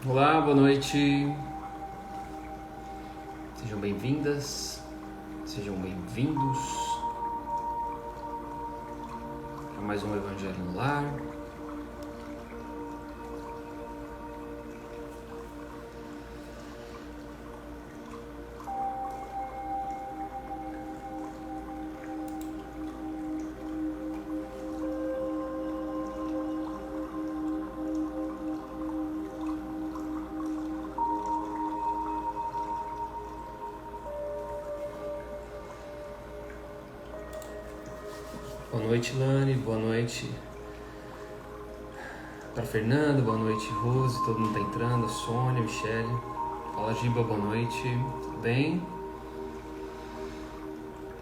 Olá, boa noite. Sejam bem-vindas, sejam bem-vindos a mais um Evangelho no Lar. Boa noite, Lani, boa noite para Fernanda, boa noite, Rose, todo mundo tá entrando, Sônia, Michele. Fala, Giba, boa noite, tudo bem?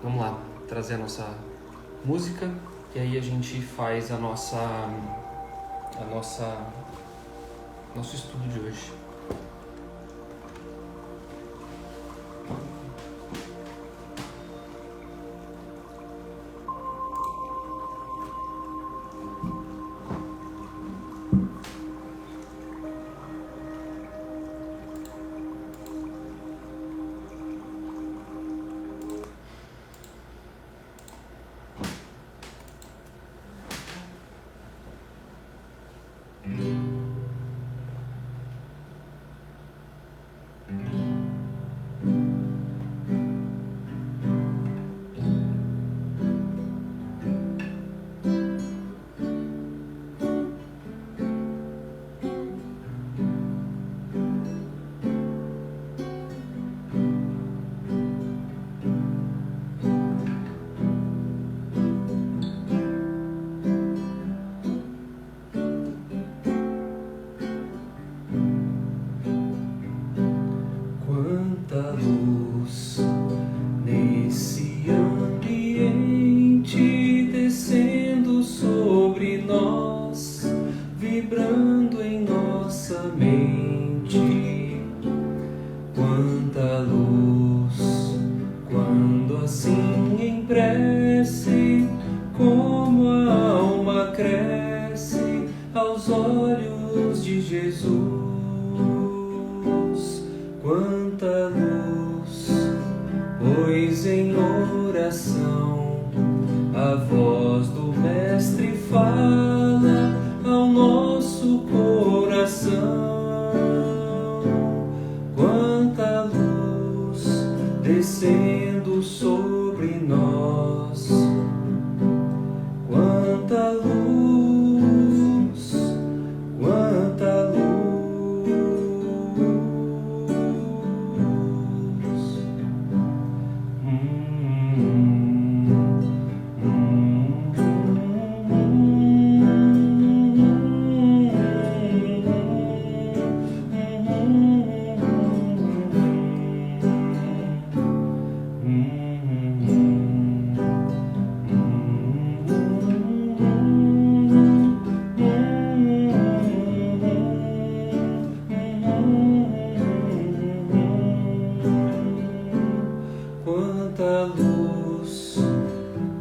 Vamos lá, trazer a nossa música e aí a gente faz nosso estudo de hoje. Quanta luz nesse ambiente descendo sobre nós, vibrando em nossa mente. Quanta luz, quando assim em prece, como a alma cresce aos olhos de Jesus. Quanta luz, pois em oração a voz do Mestre fala ao nosso coração. Quanta luz descendo sobre nós. Quanta luz, quanta luz. Quanta luz,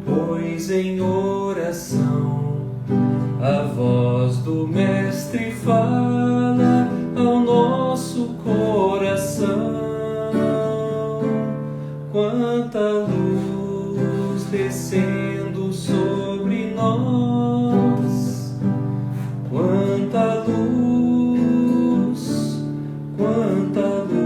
pois em oração a voz do Mestre fala ao nosso coração. Quanta luz descendo sobre nós. Quanta luz, quanta luz.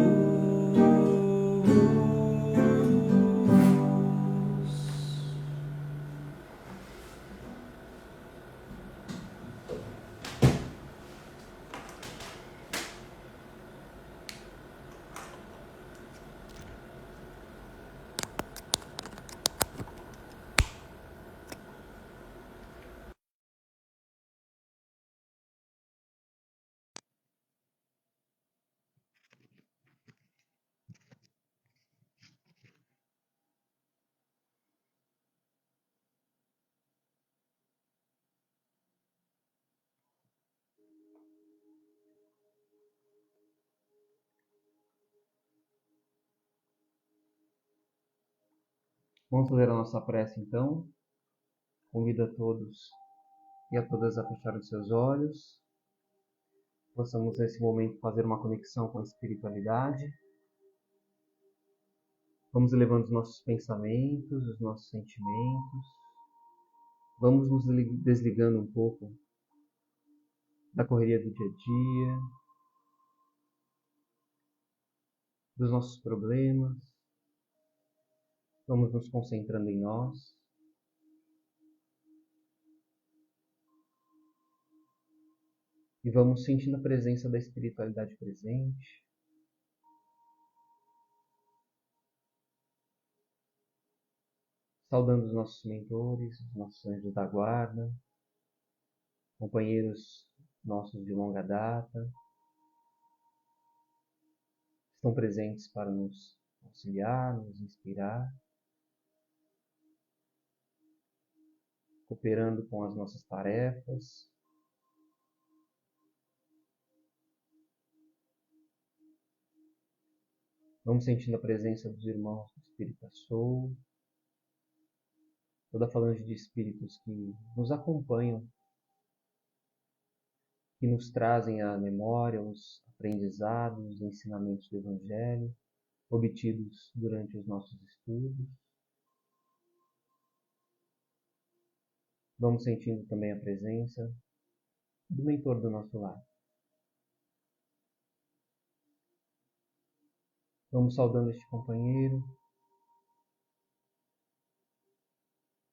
Vamos fazer a nossa prece então. Convido a todos e a todas a fechar os seus olhos possamos nesse momento fazer uma conexão com a espiritualidade. Vamos elevando os nossos pensamentos, os nossos sentimentos. Vamos nos desligando um pouco da correria do dia a dia, dos nossos problemas. Vamos nos concentrando em nós. E vamos sentindo a presença da espiritualidade presente. Saudando os nossos mentores, os nossos anjos da guarda, companheiros nossos de longa data, estão presentes para nos auxiliar, nos inspirar, cooperando com as nossas tarefas. Vamos sentindo a presença dos irmãos do Espírita Soul, toda a falange de espíritos que nos acompanham, que nos trazem à memória os aprendizados, os ensinamentos do Evangelho, obtidos durante os nossos estudos. Vamos sentindo também a presença do mentor do nosso lar. Vamos saudando este companheiro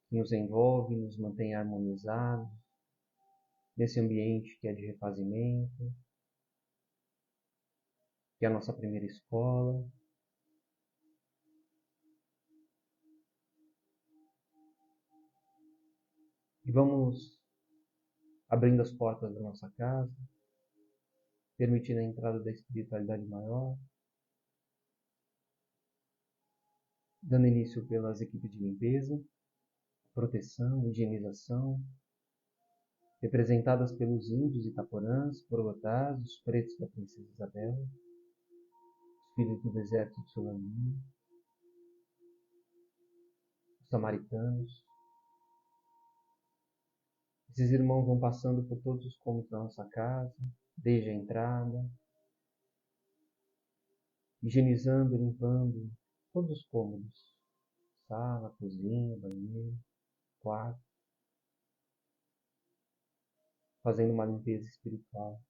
que nos envolve, nos mantém harmonizados nesse ambiente que é de refazimento, que é a nossa primeira escola. E vamos abrindo as portas da nossa casa, permitindo a entrada da espiritualidade maior, dando início pelas equipes de limpeza, proteção, higienização, representadas pelos índios itaporãs, borotás, os pretos da Princesa Isabel, os filhos do deserto de Sulamita, os samaritanos. Esses irmãos vão passando por todos os cômodos da nossa casa, desde a entrada, higienizando, limpando todos os cômodos, sala, cozinha, banheiro, quarto, fazendo uma limpeza espiritual,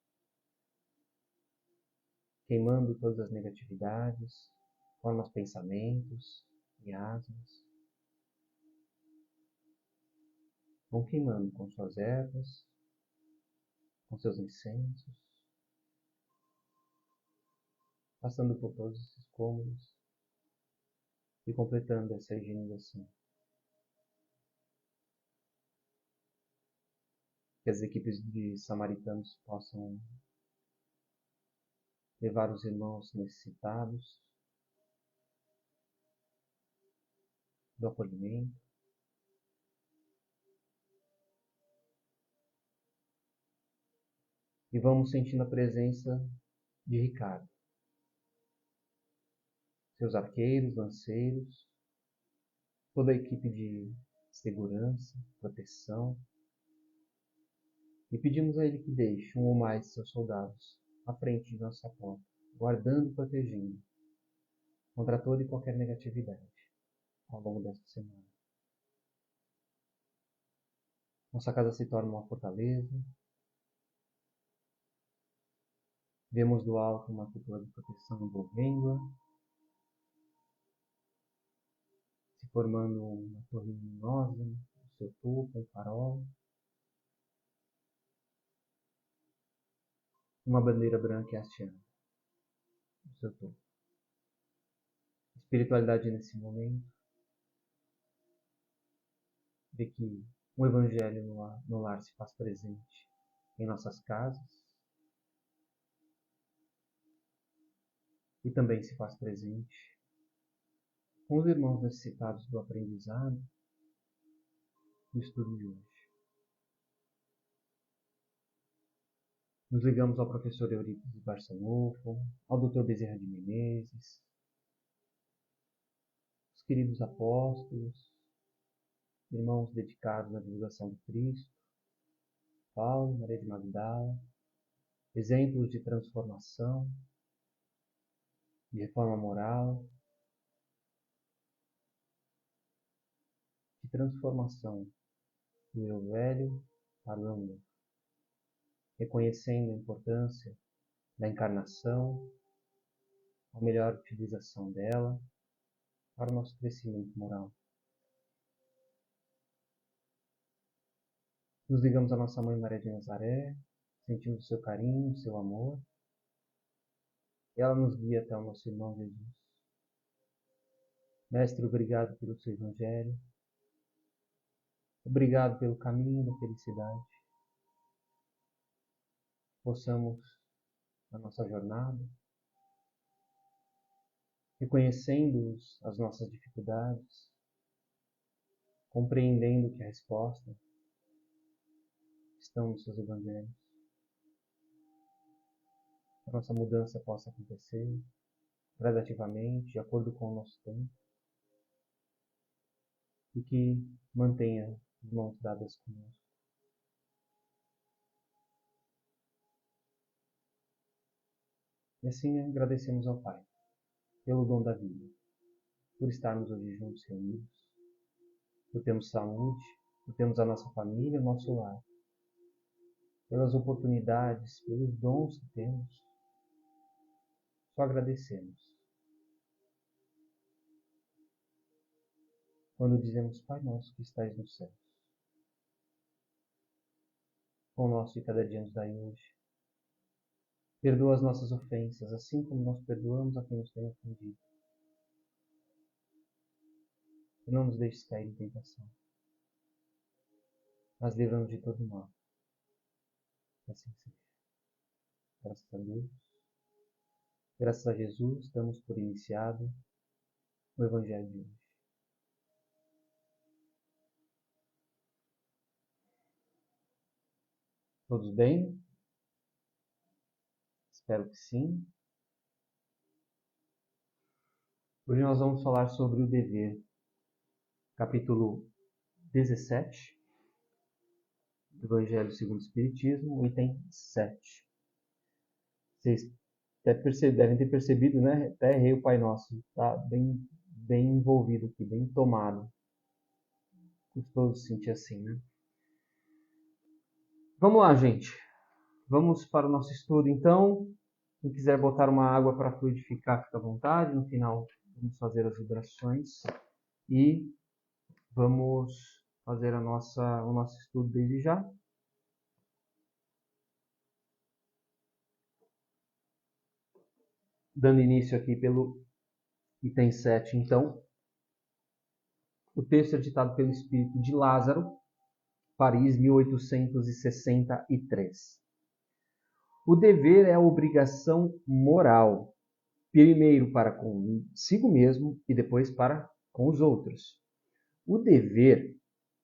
queimando todas as negatividades, formas, pensamentos, miasmas. Vão queimando com suas ervas, com seus incensos, passando por todos esses cômodos e completando essa higienização. Que as equipes de samaritanos possam levar os irmãos necessitados do acolhimento. E vamos sentindo a presença de Ricardo, seus arqueiros, lanceiros, toda a equipe de segurança, proteção. E pedimos a ele que deixe um ou mais de seus soldados à frente de nossa porta, guardando e protegendo contra toda e qualquer negatividade ao longo desta semana. Nossa casa se torna uma fortaleza. Vemos do alto uma cúpula de proteção envolvendo-a, se formando uma torre luminosa no seu topo, um farol. Uma bandeira branca e hasteada no seu topo. Espiritualidade nesse momento. Vê que o Evangelho no lar se faz presente em nossas casas. E também se faz presente com os irmãos necessitados do aprendizado do estudo de hoje. Nos ligamos ao professor Eurípides Barçanufo, ao Dr. Bezerra de Menezes, os queridos apóstolos, irmãos dedicados à divulgação do Cristo, Paulo, Maria de Magdala, exemplos de transformação, de reforma moral, de transformação do eu velho para o eu novo, reconhecendo a importância da encarnação, a melhor utilização dela para o nosso crescimento moral. Nos ligamos à nossa Mãe Maria de Nazaré, sentimos o seu carinho, o seu amor, e ela nos guia até o nosso irmão Jesus. Mestre, obrigado pelo seu Evangelho, obrigado pelo caminho da felicidade. Possamos, na nossa jornada, reconhecendo as nossas dificuldades, compreendendo que a resposta estão nos seus Evangelhos. Que a nossa mudança possa acontecer gradativamente, de acordo com o nosso tempo, e que mantenha as mãos dadas conosco. E assim agradecemos ao Pai pelo dom da vida, por estarmos hoje juntos reunidos, por termos saúde, por termos a nossa família, o nosso lar, pelas oportunidades, pelos dons que temos. Só agradecemos. Quando dizemos, Pai nosso que estais nos céus, pão nosso de cada dia nos dai hoje. Perdoa as nossas ofensas, assim como nós perdoamos a quem nos tem ofendido. E não nos deixes cair em tentação, mas livra-nos de todo mal. Assim seja. Graças a Deus. Graças a Jesus, damos por iniciado o Evangelho de hoje. Todos bem? Espero que sim. Hoje nós vamos falar sobre o dever. Capítulo 17 do Evangelho segundo o Espiritismo, item 7. Vocês devem ter percebido, né? Até errei o Pai Nosso. Está bem envolvido aqui, bem tomado. Gostoso se sentir assim, né? Vamos lá, gente. Vamos para o nosso estudo, então. Quem quiser botar uma água para fluidificar, fica à vontade. No final, vamos fazer as vibrações e vamos fazer o nosso estudo desde já. Dando início aqui pelo item 7, então. O texto é ditado pelo espírito de Lázaro, Paris, 1863. O dever é a obrigação moral, primeiro para consigo mesmo e depois para com os outros. O dever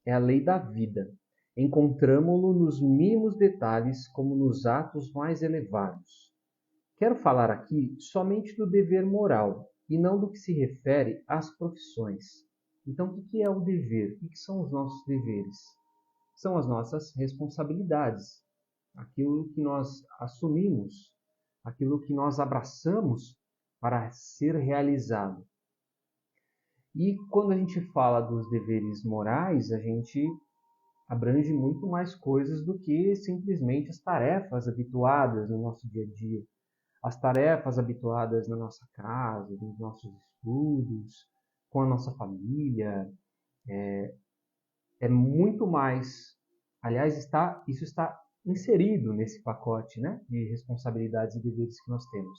é a lei da vida. Encontramo-lo nos mínimos detalhes como nos atos mais elevados. Quero falar aqui somente do dever moral e não do que se refere às profissões. Então, o que é o dever? O que são os nossos deveres? São as nossas responsabilidades. Aquilo que nós assumimos, aquilo que nós abraçamos para ser realizado. E quando a gente fala dos deveres morais, a gente abrange muito mais coisas do que simplesmente as tarefas habituadas no nosso dia a dia. As tarefas habituadas na nossa casa, nos nossos estudos, com a nossa família. É muito mais. Aliás, isso está inserido nesse pacote, né, de responsabilidades e deveres que nós temos.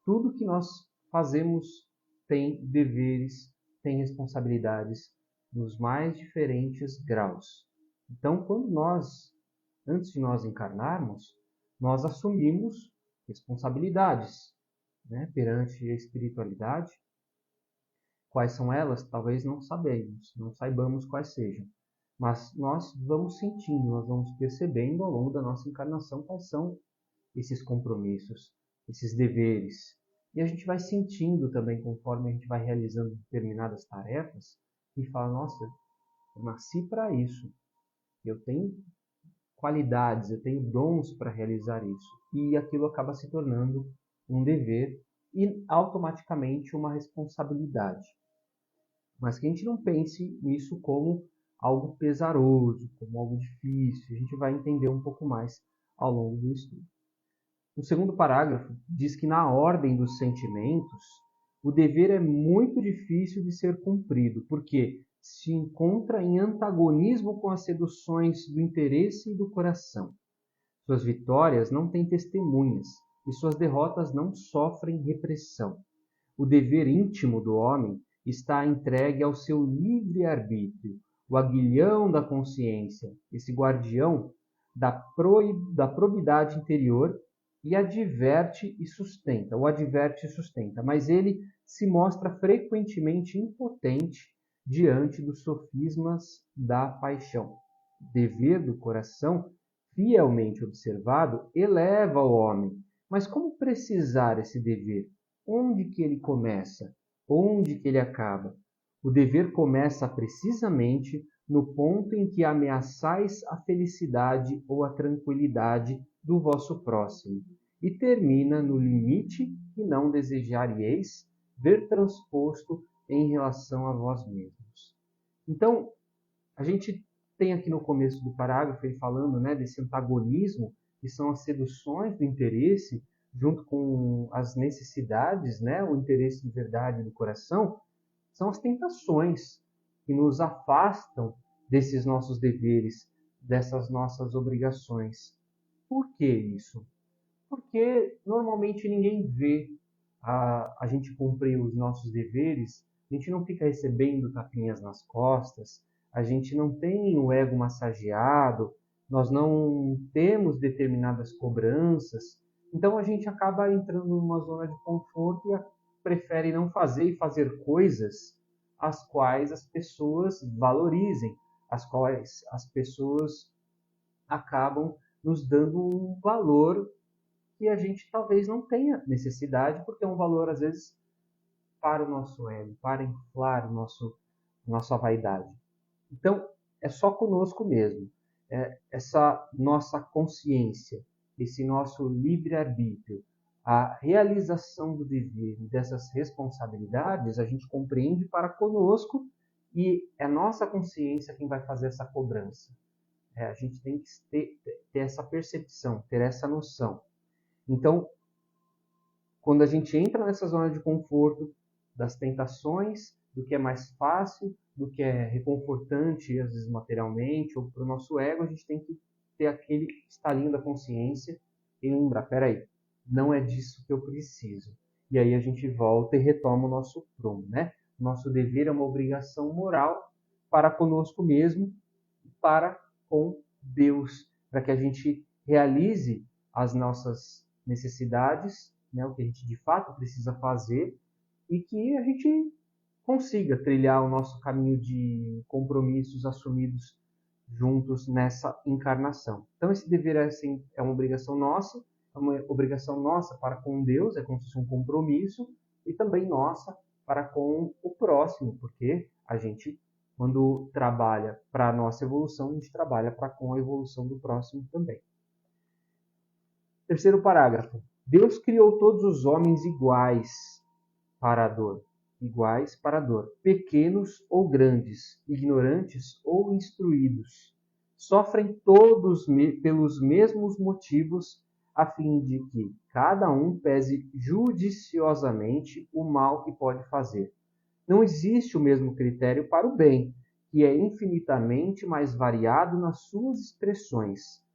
Tudo que nós fazemos tem deveres, tem responsabilidades nos mais diferentes graus. Então, antes de nós encarnarmos, nós assumimos responsabilidades, né, perante a espiritualidade. Quais são elas? Talvez não saibamos quais sejam. Mas nós vamos sentindo, nós vamos percebendo ao longo da nossa encarnação quais são esses compromissos, esses deveres. E a gente vai sentindo também, conforme a gente vai realizando determinadas tarefas, e fala, nossa, eu nasci para isso. Eu tenho qualidades, eu tenho dons para realizar isso. E aquilo acaba se tornando um dever e automaticamente uma responsabilidade. Mas que a gente não pense nisso como algo pesaroso, como algo difícil. A gente vai entender um pouco mais ao longo do estudo. O segundo parágrafo diz que na ordem dos sentimentos, o dever é muito difícil de ser cumprido, porque se encontra em antagonismo com as seduções do interesse e do coração. Suas vitórias não têm testemunhas e suas derrotas não sofrem repressão. O dever íntimo do homem está entregue ao seu livre-arbítrio, o aguilhão da consciência, esse guardião da probidade interior, e adverte e sustenta, o adverte e sustenta, mas ele se mostra frequentemente impotente diante dos sofismas da paixão. O dever do coração, fielmente observado, eleva o homem. Mas como precisar esse dever? Onde que ele começa? Onde que ele acaba? O dever começa precisamente no ponto em que ameaçais a felicidade ou a tranquilidade do vosso próximo, e termina no limite que não desejaríeis ver transposto em relação a vós mesmos. Então, a gente tem aqui no começo do parágrafo ele falando, né, desse antagonismo, que são as seduções do interesse, junto com as necessidades, né, o interesse de verdade do coração, são as tentações que nos afastam desses nossos deveres, dessas nossas obrigações. Por que isso? Porque normalmente ninguém vê a gente cumprir os nossos deveres, a gente não fica recebendo tapinhas nas costas, a gente não tem o ego massageado, nós não temos determinadas cobranças, então a gente acaba entrando numa zona de conforto e prefere não fazer e fazer coisas as quais as pessoas valorizem, as quais as pessoas acabam nos dando um valor que a gente talvez não tenha necessidade, porque é um valor, às vezes, para o nosso ego, para inflar nossa vaidade. Então, é só conosco mesmo. Essa nossa consciência, esse nosso livre-arbítrio, a realização do dever e dessas responsabilidades, a gente compreende para conosco e é a nossa consciência quem vai fazer essa cobrança. A gente tem que ter essa percepção, ter essa noção. Então, quando a gente entra nessa zona de conforto, das tentações, do que é mais fácil, do que é reconfortante, às vezes materialmente, ou para o nosso ego, a gente tem que ter aquele estalinho da consciência e lembrar, peraí, não é disso que eu preciso. E aí a gente volta e retoma o nosso prumo, né? Nosso dever é uma obrigação moral para conosco mesmo e para com Deus, para que a gente realize as nossas necessidades, né, o que a gente de fato precisa fazer, e que a gente consiga trilhar o nosso caminho de compromissos assumidos juntos nessa encarnação. Então esse dever assim, é uma obrigação nossa para com Deus, é como se fosse um compromisso, e também nossa para com o próximo, porque a gente, quando trabalha para a nossa evolução, a gente trabalha para com a evolução do próximo também. Terceiro parágrafo. Deus criou todos os homens iguais para a dor. Iguais para a dor. Pequenos ou grandes, ignorantes ou instruídos. Sofrem todos pelos mesmos motivos, a fim de que cada um pese judiciosamente o mal que pode fazer. Não existe o mesmo critério para o bem, que é infinitamente mais variado nas suas expressões.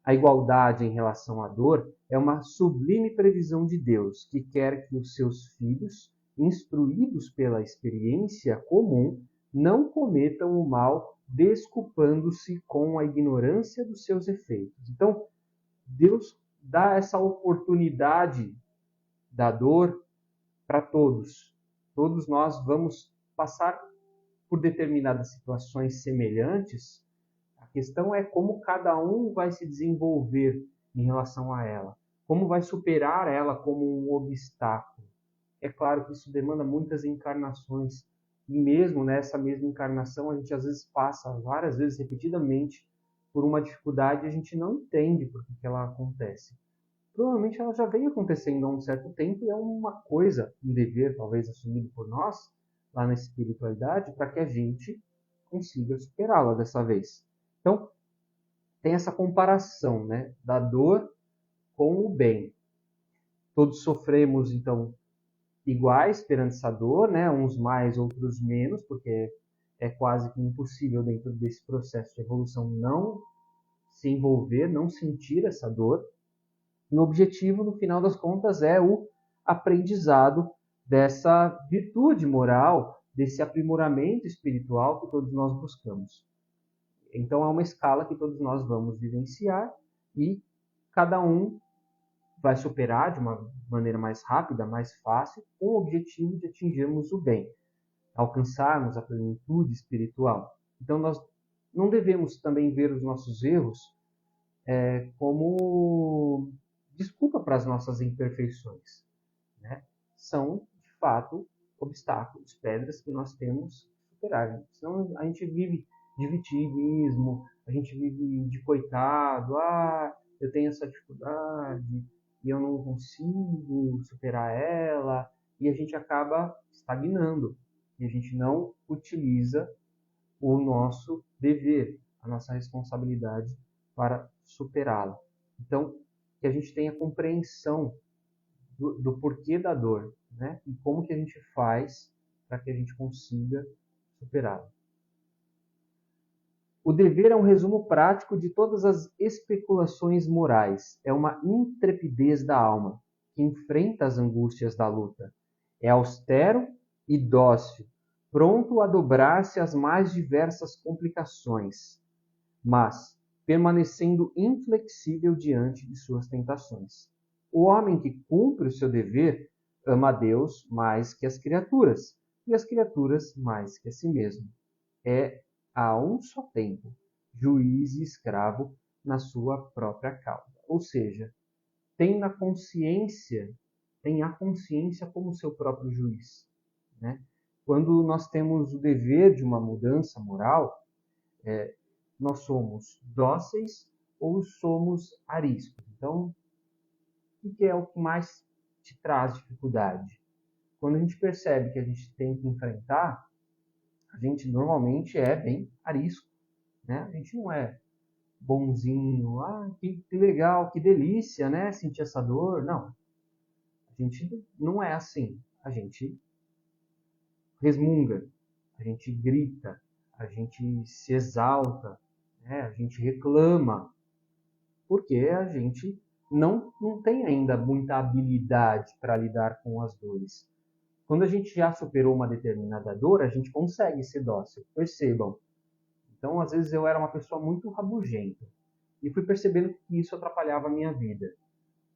A igualdade em relação à dor é uma sublime previsão de Deus, que quer que os seus filhos, instruídos pela experiência comum, não cometam o mal, desculpando-se com a ignorância dos seus efeitos. Então, Deus dá essa oportunidade da dor para todos. Todos nós vamos passar por determinadas situações semelhantes. A questão é como cada um vai se desenvolver em relação a ela, como vai superar ela como um obstáculo. É claro que isso demanda muitas encarnações, e mesmo nessa mesma encarnação a gente às vezes passa várias vezes repetidamente por uma dificuldade, a gente não entende por que ela acontece. Provavelmente ela já vem acontecendo há um certo tempo e é uma coisa, um dever talvez assumido por nós, lá na espiritualidade, para que a gente consiga superá-la dessa vez. Então, tem essa comparação, né, da dor com o bem. Todos sofremos, então, iguais perante essa dor, né, uns mais, outros menos, porque é quase que impossível dentro desse processo de evolução não se envolver, não sentir essa dor. E o objetivo, no final das contas, é o aprendizado dessa virtude moral, desse aprimoramento espiritual que todos nós buscamos. Então, é uma escala que todos nós vamos vivenciar e cada um vai superar de uma maneira mais rápida, mais fácil, com o objetivo de atingirmos o bem, alcançarmos a plenitude espiritual. Então, nós não devemos também ver os nossos erros como desculpa para as nossas imperfeições, né? São, de fato, obstáculos, pedras que nós temos que superar. Senão a gente vive de vitimismo, a gente vive de coitado, eu tenho essa dificuldade e eu não consigo superar ela, e a gente acaba estagnando, e a gente não utiliza o nosso dever, a nossa responsabilidade para superá-la. Então, que a gente tenha compreensão do porquê da dor, né? E como que a gente faz para que a gente consiga superá-la. O dever é um resumo prático de todas as especulações morais. É uma intrepidez da alma, que enfrenta as angústias da luta. É austero e dócil, pronto a dobrar-se às mais diversas complicações, mas permanecendo inflexível diante de suas tentações. O homem que cumpre o seu dever ama a Deus mais que as criaturas, e as criaturas mais que a si mesmo. É a um só tempo juiz e escravo na sua própria causa. Ou seja, tem a consciência como seu próprio juiz, né? Quando nós temos o dever de uma mudança moral, nós somos dóceis ou somos ariscos. Então, o que é o que mais te traz dificuldade? Quando a gente percebe que a gente tem que enfrentar, a gente normalmente é bem arisco, né? A gente não é bonzinho, que legal, que delícia, né? Sentir essa dor. Não, a gente não é assim. A gente resmunga, a gente grita, a gente se exalta, né? A gente reclama, porque a gente não tem ainda muita habilidade para lidar com as dores. Quando a gente já superou uma determinada dor, a gente consegue ser dócil. Percebam. Então, às vezes, eu era uma pessoa muito rabugenta. E fui percebendo que isso atrapalhava a minha vida.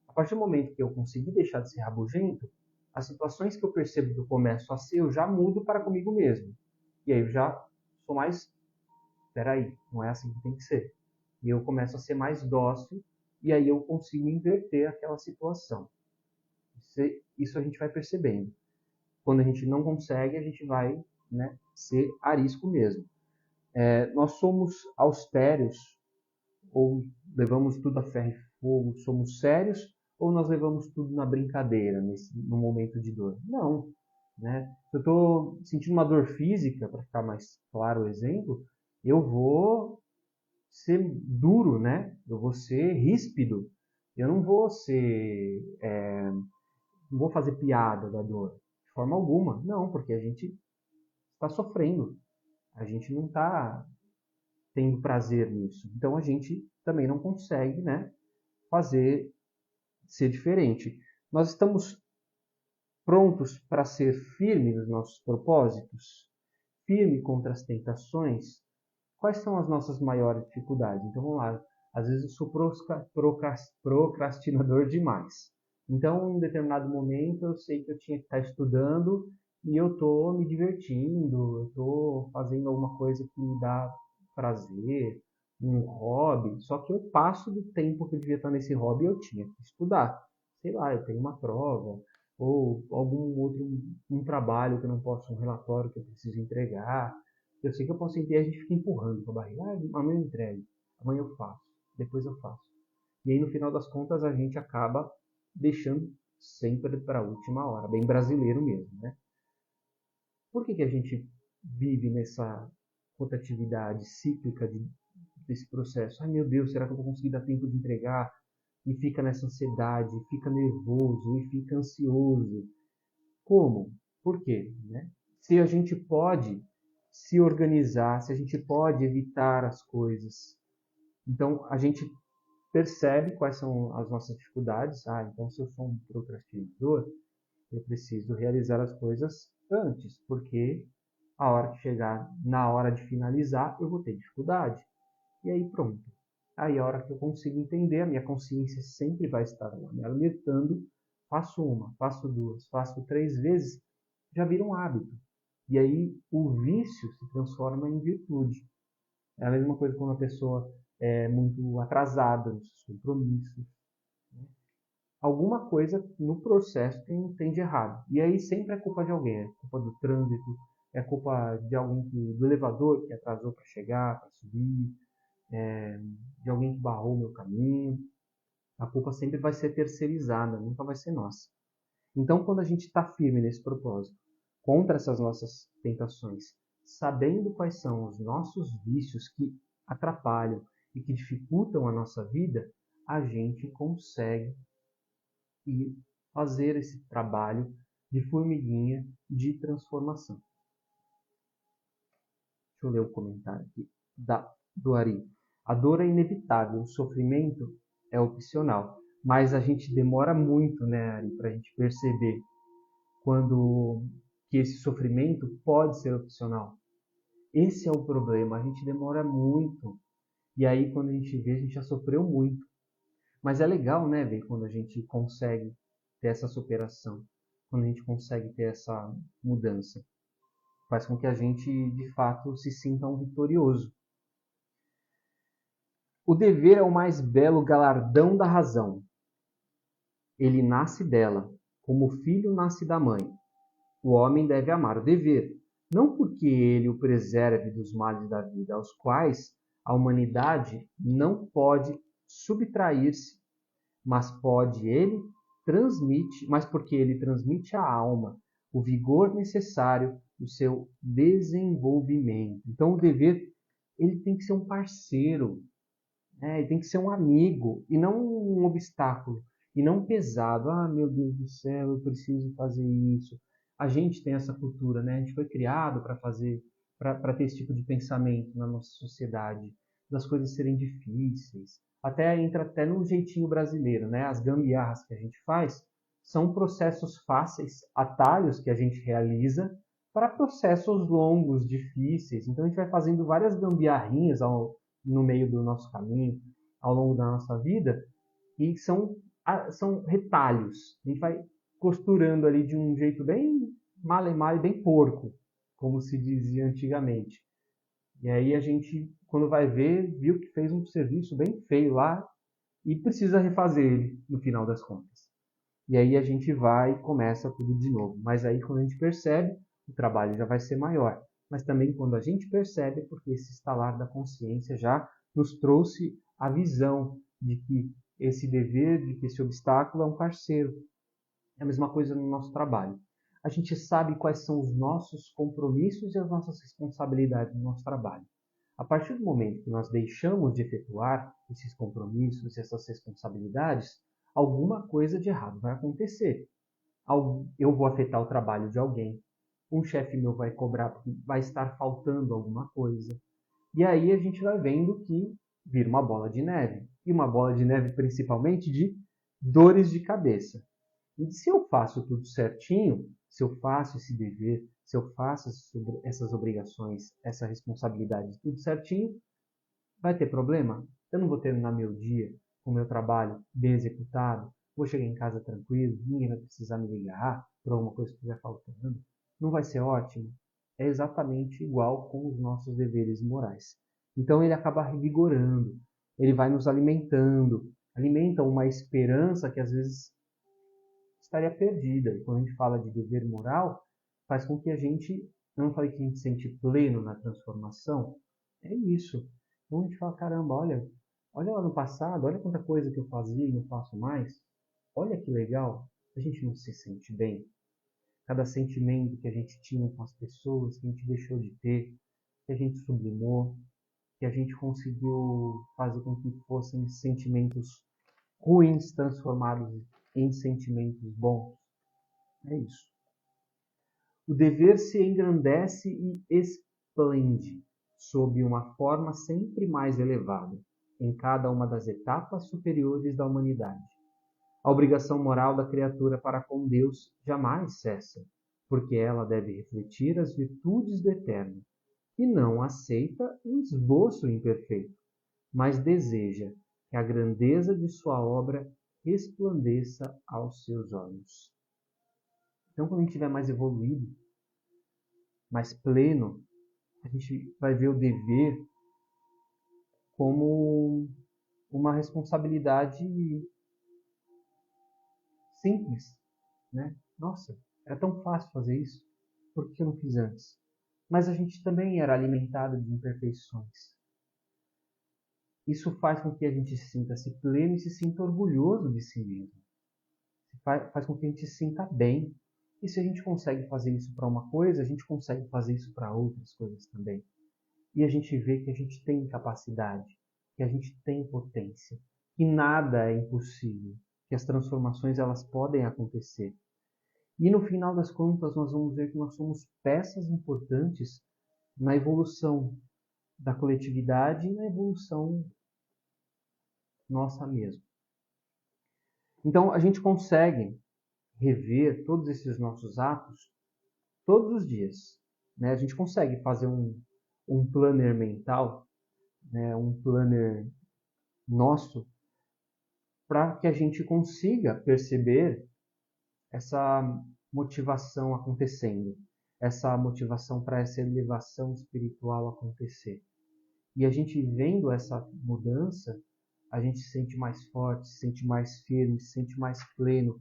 A partir do momento que eu consegui deixar de ser rabugento, as situações que eu percebo que eu começo a ser, eu já mudo para comigo mesmo. E aí eu já sou mais... Peraí, não é assim que tem que ser. E eu começo a ser mais dócil, e aí eu consigo inverter aquela situação. Isso a gente vai percebendo. Quando a gente não consegue, a gente vai, né, ser arisco mesmo. Nós somos austérios, ou levamos tudo a ferro e fogo, somos sérios, ou nós levamos tudo na brincadeira, no momento de dor? Não. Né? Se eu estou sentindo uma dor física, para ficar mais claro o exemplo, eu vou ser duro, né? Eu vou ser ríspido. Eu não vou não vou fazer piada da dor, de forma alguma. Não, porque a gente está sofrendo. A gente não está tendo prazer nisso. Então a gente também não consegue, né, fazer ser diferente. Nós estamos prontos para ser firmes nos nossos propósitos, firme contra as tentações. Quais são as nossas maiores dificuldades? Então vamos lá. Às vezes eu sou procrastinador demais. Então, em um determinado momento, eu sei que eu tinha que estar estudando e eu estou me divertindo, eu estou fazendo alguma coisa que me dá prazer, um hobby, só que eu passo do tempo que eu devia estar nesse hobby e eu tinha que estudar. Sei lá, eu tenho uma prova, ou algum outro um trabalho que eu não posso, um relatório que eu preciso entregar. Eu sei que eu posso entender, a gente fica empurrando com a barriga, amanhã eu entrego. amanhã eu faço, depois eu faço. E aí no final das contas a gente acaba deixando sempre para a última hora, bem brasileiro mesmo, né? Por que a gente vive nessa rotatividade cíclica desse processo? Ai meu Deus, será que eu vou conseguir dar tempo de entregar? E fica nessa ansiedade, fica nervoso e fica ansioso. Como? Por quê? Né? Se a gente pode se organizar, se a gente pode evitar as coisas, então a gente percebe quais são as nossas dificuldades. Então se eu sou um procrastinador, eu preciso realizar as coisas antes, porque a hora que chegar na hora de finalizar, eu vou ter dificuldade. E aí pronto. Aí a hora que eu consigo entender, a minha consciência sempre vai estar lá me alertando, faço uma, faço duas, faço 3 vezes, já vira um hábito. E aí o vício se transforma em virtude. É a mesma coisa quando a pessoa é muito atrasada nos seus compromissos. Alguma coisa no processo tem de errado. E aí sempre é culpa de alguém. É culpa do trânsito, é culpa de alguém do elevador que atrasou para chegar, para subir, de alguém que barrou o meu caminho. A culpa sempre vai ser terceirizada, nunca vai ser nossa. Então, quando a gente está firme nesse propósito, contra essas nossas tentações, sabendo quais são os nossos vícios que atrapalham e que dificultam a nossa vida, a gente consegue ir fazer esse trabalho de formiguinha de transformação. Deixa eu ler o comentário aqui do Ari. A dor é inevitável, o sofrimento é opcional. Mas a gente demora muito, né, Ari, para a gente perceber que esse sofrimento pode ser opcional. Esse é o problema, a gente demora muito. E aí, quando a gente vê, a gente já sofreu muito. Mas é legal, né, ver quando a gente consegue ter essa superação, quando a gente consegue ter essa mudança. Faz com que a gente, de fato, se sinta um vitorioso. O dever é o mais belo galardão da razão. Ele nasce dela, como o filho nasce da mãe. O homem deve amar o dever, não porque ele o preserve dos males da vida, aos quais a humanidade não pode subtrair-se, mas porque ele transmite à alma o vigor necessário do seu desenvolvimento. Então o dever ele tem que ser um parceiro, né? Ele tem que ser um amigo e não um obstáculo, e não pesado. Ah, meu Deus do céu, eu preciso fazer isso. A gente tem essa cultura, né? A gente foi criado para ter esse tipo de pensamento na nossa sociedade, das coisas serem difíceis. Até entra até no jeitinho brasileiro, né? As gambiarras que a gente faz são processos fáceis, atalhos que a gente realiza para processos longos, difíceis. Então a gente vai fazendo várias gambiarrinhas no meio do nosso caminho, ao longo da nossa vida, e são retalhos. A gente vai costurando ali de um jeito bem male-male, bem porco, como se dizia antigamente. E aí a gente, quando vai ver, viu que fez um serviço bem feio lá e precisa refazer ele no final das contas. E aí a gente vai e começa tudo de novo. Mas aí quando a gente percebe, o trabalho já vai ser maior. Mas também quando a gente percebe, porque esse estalar da consciência já nos trouxe a visão de que esse dever, de que esse obstáculo é um parceiro. É a mesma coisa no nosso trabalho. A gente sabe quais são os nossos compromissos e as nossas responsabilidades no nosso trabalho. A partir do momento que nós deixamos de efetuar esses compromissos, essas responsabilidades, alguma coisa de errado vai acontecer. Eu vou afetar o trabalho de alguém, um chefe meu vai cobrar porque vai estar faltando alguma coisa. E aí a gente vai vendo que vira uma bola de neve. E uma bola de neve principalmente de dores de cabeça. E se eu faço tudo certinho, se eu faço esse dever, se eu faço essas obrigações, essa responsabilidade, tudo certinho, vai ter problema? Eu não vou terminar meu dia com o meu trabalho bem executado, vou chegar em casa tranquilo, ninguém vai precisar me ligar por alguma coisa que estiver faltando. Não vai ser ótimo? É exatamente igual com os nossos deveres morais. Então ele acaba revigorando, ele vai nos alimentando, alimenta uma esperança que às vezes estaria perdida. E quando a gente fala de dever moral, faz com que a gente, eu não falei que a gente se sente pleno na transformação, é isso. Então a gente fala, caramba, olha lá no passado, olha quanta coisa que eu fazia e não faço mais. Olha que legal. A gente não se sente bem. Cada sentimento que a gente tinha com as pessoas, que a gente deixou de ter, que a gente sublimou, que a gente conseguiu fazer com que fossem sentimentos ruins transformados em sentimentos bons. É isso. O dever se engrandece e esplende sob uma forma sempre mais elevada em cada uma das etapas superiores da humanidade. A obrigação moral da criatura para com Deus jamais cessa, porque ela deve refletir as virtudes do Eterno, e não aceita um esboço imperfeito, mas deseja que a grandeza de sua obra resplandeça aos seus olhos. Então, quando a gente estiver mais evoluído, mais pleno, a gente vai ver o dever como uma responsabilidade simples, né? Nossa, era tão fácil fazer isso, por que eu não fiz antes? Mas a gente também era alimentado de imperfeições. Isso faz com que a gente se sinta-se pleno e se sinta orgulhoso de si mesmo. Faz com que a gente se sinta bem. E se a gente consegue fazer isso para uma coisa, a gente consegue fazer isso para outras coisas também. E a gente vê que a gente tem capacidade, que a gente tem potência, que nada é impossível, que as transformações elas podem acontecer. E no final das contas, nós vamos ver que nós somos peças importantes na evolução da coletividade e na evolução nossa mesma. Então, a gente consegue rever todos esses nossos atos todos os dias. Né? A gente consegue fazer um planner mental, né? Um planner nosso, para que a gente consiga perceber essa motivação acontecendo, essa motivação para essa elevação espiritual acontecer. E a gente vendo essa mudança, a gente se sente mais forte, se sente mais firme, se sente mais pleno,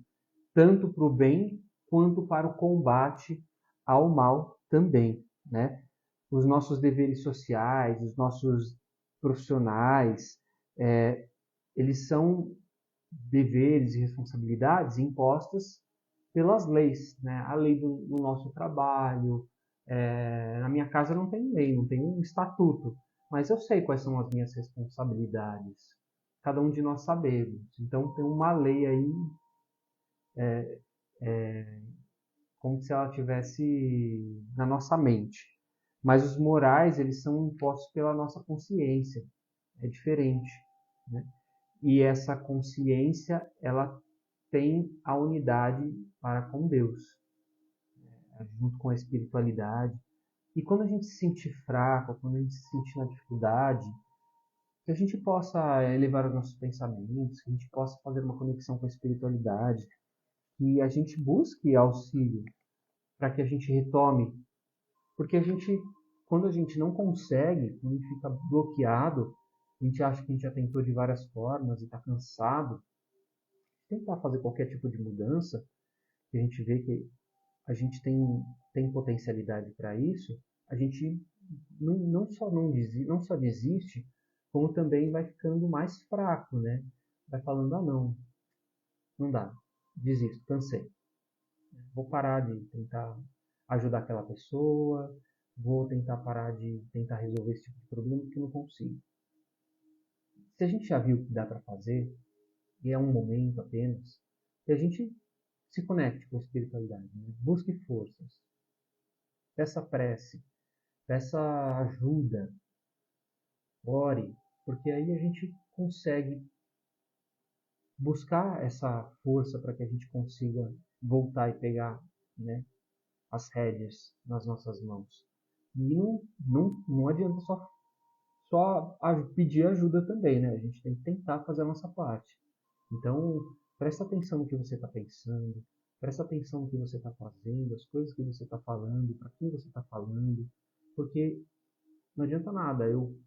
tanto para o bem quanto para o combate ao mal também, né? Os nossos deveres sociais, os nossos profissionais, eles são deveres e responsabilidades impostas pelas leis, né? A lei do nosso trabalho. Na minha casa não tem lei, não tem um estatuto, mas eu sei quais são as minhas responsabilidades. Cada um de nós sabemos. Então tem uma lei aí, como se ela tivesse na nossa mente. Mas os morais, eles são impostos pela nossa consciência. É diferente, né? E essa consciência, ela tem a unidade para com Deus, junto com a espiritualidade. E quando a gente se sentir fraco, quando a gente se sentir na dificuldade, que a gente possa elevar os nossos pensamentos, que a gente possa fazer uma conexão com a espiritualidade, que a gente busque auxílio para que a gente retome. Porque quando a gente não consegue, quando a gente fica bloqueado, a gente acha que a gente já tentou de várias formas e está cansado, tentar fazer qualquer tipo de mudança, que a gente vê que a gente tem potencialidade para isso, a gente não só desiste, como também vai ficando mais fraco, né? Vai falando, não dá, desisto, cansei. Vou parar de tentar ajudar aquela pessoa, vou tentar parar de tentar resolver esse tipo de problema porque não consigo. Se a gente já viu o que dá para fazer, e é um momento apenas, que a gente se conecte com a espiritualidade, né? Busque forças, peça prece, peça ajuda, ore, porque aí a gente consegue buscar essa força para que a gente consiga voltar e pegar, né, as rédeas nas nossas mãos. E não adianta só pedir ajuda também, né? A gente tem que tentar fazer a nossa parte. Então, presta atenção no que você está pensando, presta atenção no que você está fazendo, as coisas que você está falando, para quem você está falando, porque não adianta nada eu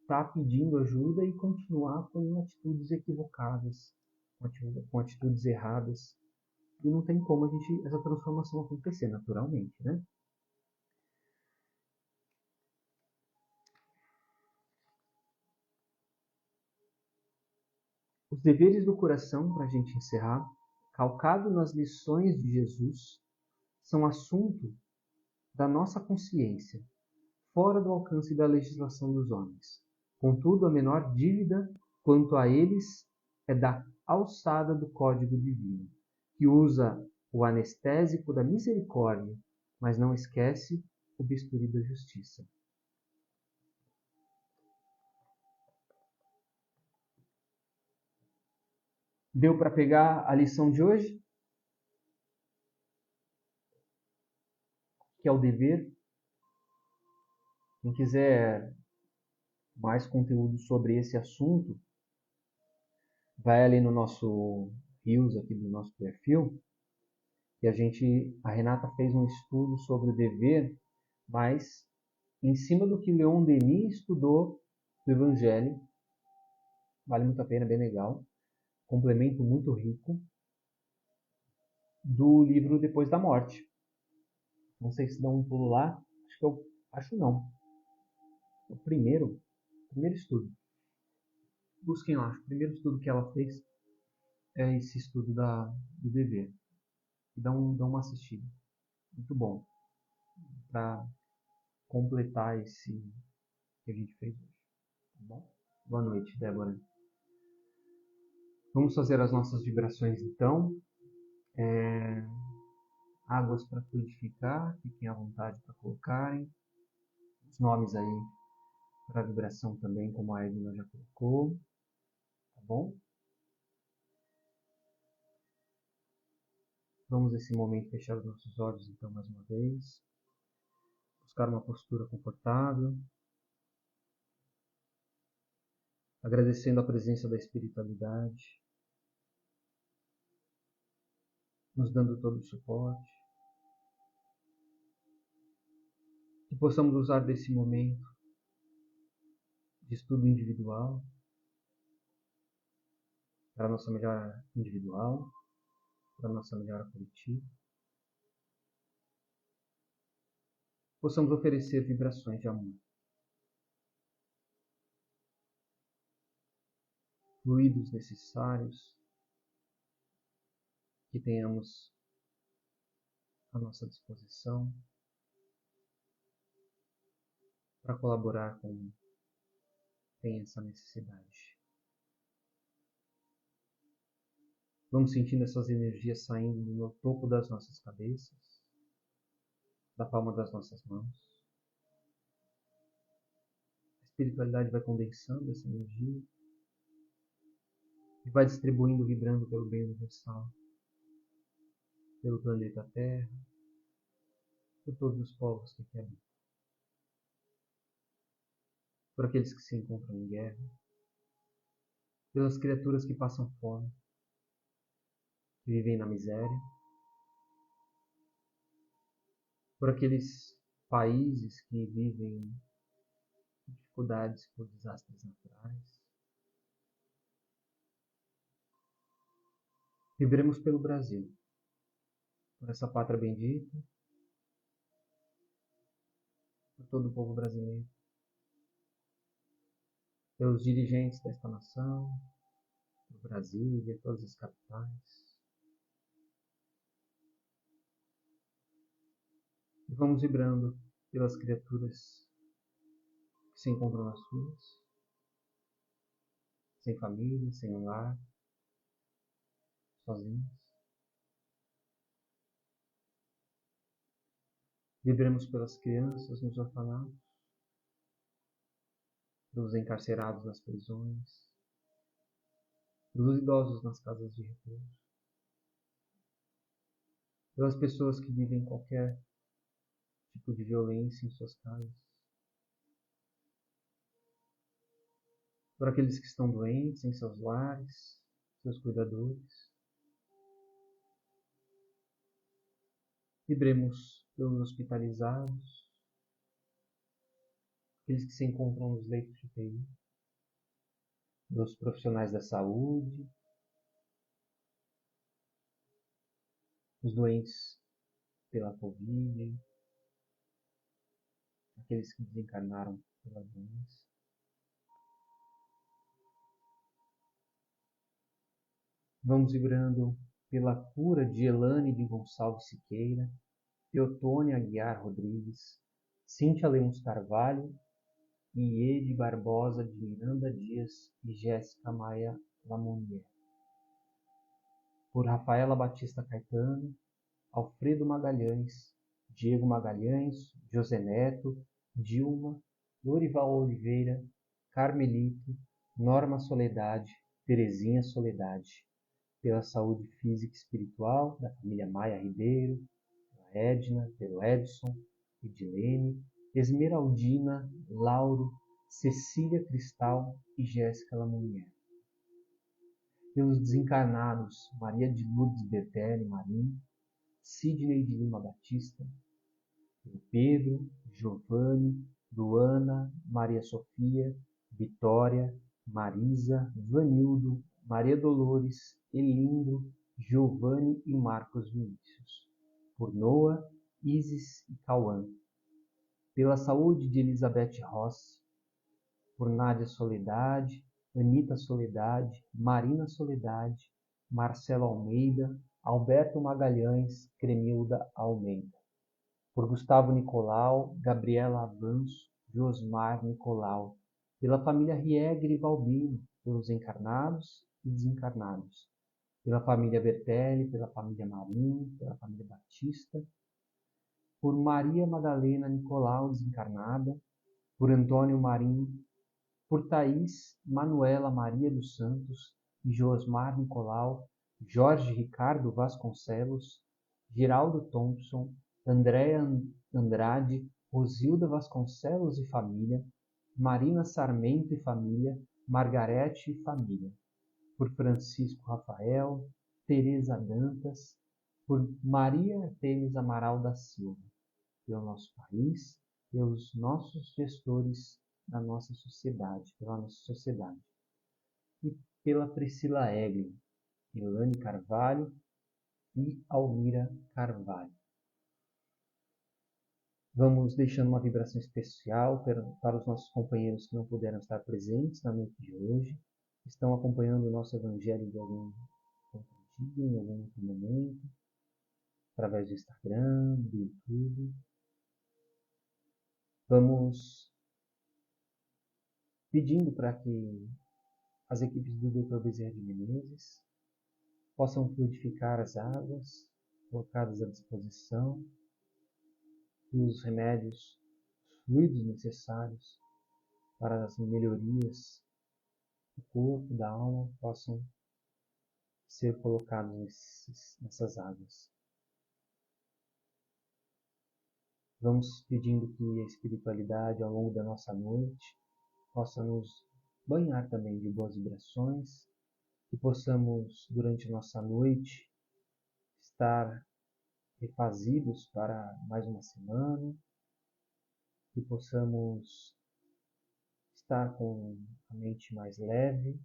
estar pedindo ajuda e continuar com atitudes equivocadas, com atitudes erradas. E não tem como essa transformação acontecer naturalmente, né? Os deveres do coração, para a gente encerrar, calcado nas lições de Jesus, são assunto da nossa consciência, fora do alcance da legislação dos homens. Contudo, a menor dívida quanto a eles é da alçada do Código Divino, que usa o anestésico da misericórdia, mas não esquece o bisturi da justiça. Deu para pegar a lição de hoje? Que é o dever. Quem quiser mais conteúdo sobre esse assunto, vai ali no nosso Reels, aqui do nosso perfil, que a Renata fez um estudo sobre o dever, mas em cima do que Leon Denis estudou do Evangelho. Vale muito a pena, bem legal. Complemento muito rico do livro Depois da Morte. Não sei se dá um pulo lá. Acho não. O primeiro estudo. Busquem lá. O primeiro estudo que ela fez é esse estudo do dever. E dá uma assistida. Muito bom. Para completar esse que a gente fez hoje. Tá bom? Boa noite, Débora. Vamos fazer as nossas vibrações então. Águas para fluidificar, fiquem à vontade para colocarem. Os nomes aí para vibração também, como a Edna já colocou. Tá bom? Vamos nesse momento fechar os nossos olhos então mais uma vez. Buscar uma postura confortável. Agradecendo a presença da espiritualidade. Nos dando todo o suporte. Que possamos usar desse momento de estudo individual para a nossa melhora individual, para a nossa melhora coletiva. Possamos oferecer vibrações de amor. Fluidos necessários que tenhamos à nossa disposição para colaborar com quem tem essa necessidade. Vamos sentindo essas energias saindo no topo das nossas cabeças, da palma das nossas mãos. A espiritualidade vai condensando essa energia e vai distribuindo, vibrando pelo bem universal, pelo planeta Terra, por todos os povos que aqui habitam, por aqueles que se encontram em guerra, pelas criaturas que passam fome, que vivem na miséria, por aqueles países que vivem dificuldades por desastres naturais. Vibremos pelo Brasil, por essa pátria bendita, por todo o povo brasileiro, pelos dirigentes desta nação, por Brasília, todas as capitais. E vamos vibrando pelas criaturas que se encontram nas ruas, sem família, sem um lar, sozinhos. Vibremos pelas crianças nos orfanatos, pelos encarcerados nas prisões, pelos idosos nas casas de repouso, pelas pessoas que vivem qualquer tipo de violência em suas casas, por aqueles que estão doentes em seus lares, seus cuidadores. Vibremos pelos hospitalizados, aqueles que se encontram nos leitos de UTI, pelos profissionais da saúde, os doentes pela Covid, aqueles que desencarnaram pela doença. Vamos vibrando pela cura de Elane de Gonçalves Siqueira, Teotônia Aguiar Rodrigues, Cíntia Lemos Carvalho e Ede Barbosa de Miranda Dias e Jéssica Maia Lamonier. Por Rafaela Batista Caetano, Alfredo Magalhães, Diego Magalhães, José Neto, Dilma, Lorival Oliveira, Carmelito, Norma Soledade, Terezinha Soledade. Pela saúde física e espiritual da família Maia Ribeiro, pela Edna, pelo Edson, Edilene, Esmeraldina, Lauro, Cecília Cristal e Jéssica Lamonier. Pelos desencarnados Maria de Lourdes Bertelli Marim, Sidney de Lima Batista, pelo Pedro, Giovanni, Luana, Maria Sofia, Vitória, Marisa, Vanildo, Maria Dolores, Elindo, Giovanni e Marcos Vinícius. Por Noah, Isis e Cauã. Pela saúde de Elizabeth Rossi. Por Nádia Soledade, Anita Soledade, Marina Soledade, Marcelo Almeida, Alberto Magalhães, Cremilda Almeida. Por Gustavo Nicolau, Gabriela Avanço, Josmar Nicolau. Pela família Riegre e Balbino, pelos encarnados e desencarnados. Pela família Bertelli, pela família Marinho, pela família Batista. Por Maria Madalena Nicolau, desencarnada. Por Antônio Marinho. Por Thaís Manuela Maria dos Santos e Josmar Nicolau, Jorge Ricardo Vasconcelos, Geraldo Thompson, Andréa Andrade, Rosilda Vasconcelos e família, Marina Sarmento e família, Margarete e família. Por Francisco Rafael, Teresa Dantas, por Maria Artemis Amaral da Silva, pelo nosso país, pelos nossos gestores da nossa sociedade, pela nossa sociedade. E pela Priscila Egli, Ilane Carvalho e Almira Carvalho. Vamos deixando uma vibração especial para os nossos companheiros que não puderam estar presentes na noite de hoje, estão acompanhando o nosso evangelho de algum dia, em algum outro momento, através do Instagram, do YouTube. Vamos pedindo para que as equipes do Dr. Bezerra de Menezes possam fluidificar as águas colocadas à disposição e os remédios, os fluidos necessários para as melhorias do corpo, da alma, possam ser colocados nessas águas. Vamos pedindo que a espiritualidade ao longo da nossa noite possa nos banhar também de boas vibrações, que possamos durante a nossa noite estar refazidos para mais uma semana, que possamos estar com a mente mais leve,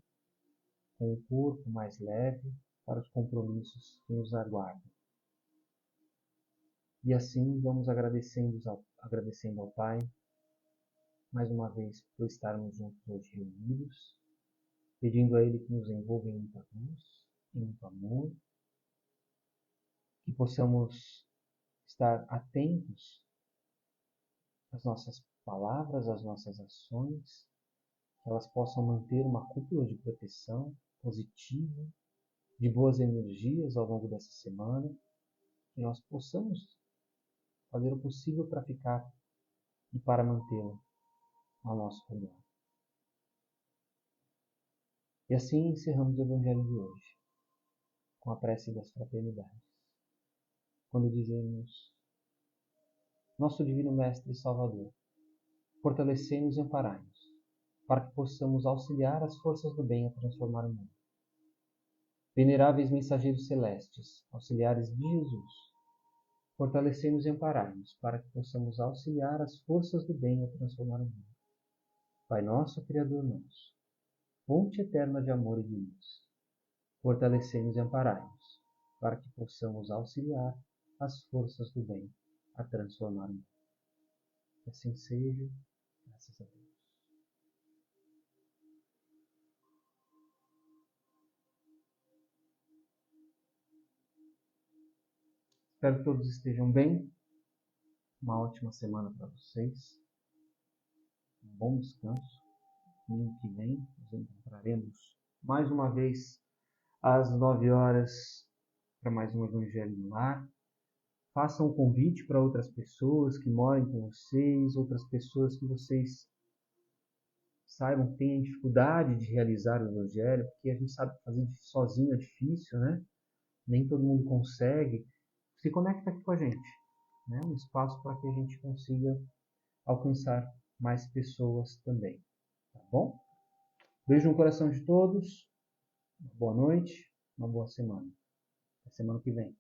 com o corpo mais leve para os compromissos que nos aguardam. E assim vamos agradecendo ao Pai, mais uma vez por estarmos juntos hoje reunidos, pedindo a Ele que nos envolva em muita luz, em muito amor, que possamos estar atentos às nossas palavras, às nossas ações, que elas possam manter uma cúpula de proteção positiva, de boas energias ao longo dessa semana, que nós possamos fazer o possível para ficar e para mantê-la ao nosso redor. E assim encerramos o Evangelho de hoje, com a prece das fraternidades, quando dizemos: Nosso Divino Mestre e Salvador, fortalecei-nos e amparai-nos, para que possamos auxiliar as forças do bem a transformar o mundo. Veneráveis mensageiros celestes, auxiliares de Jesus, fortalecei-nos e amparai-nos, para que possamos auxiliar as forças do bem a transformar o mundo. Pai nosso, Criador nosso, fonte eterna de amor e de luz, fortalecei-nos e amparai-nos, para que possamos auxiliar as forças do bem a transformar o mundo. Que assim seja, graças a Deus. Espero que todos estejam bem. Uma ótima semana para vocês. Um bom descanso. Domingo que vem nos encontraremos mais uma vez às 9 horas para mais um Evangelho no Lar. Façam um convite para outras pessoas que morem com vocês, outras pessoas que vocês saibam que têm dificuldade de realizar o Evangelho, porque a gente sabe que fazer sozinho é difícil, né? Nem todo mundo consegue. Se conecta aqui com a gente, né? Um espaço para que a gente consiga alcançar mais pessoas também, tá bom? Beijo no coração de todos, uma boa noite, uma boa semana. Até semana que vem.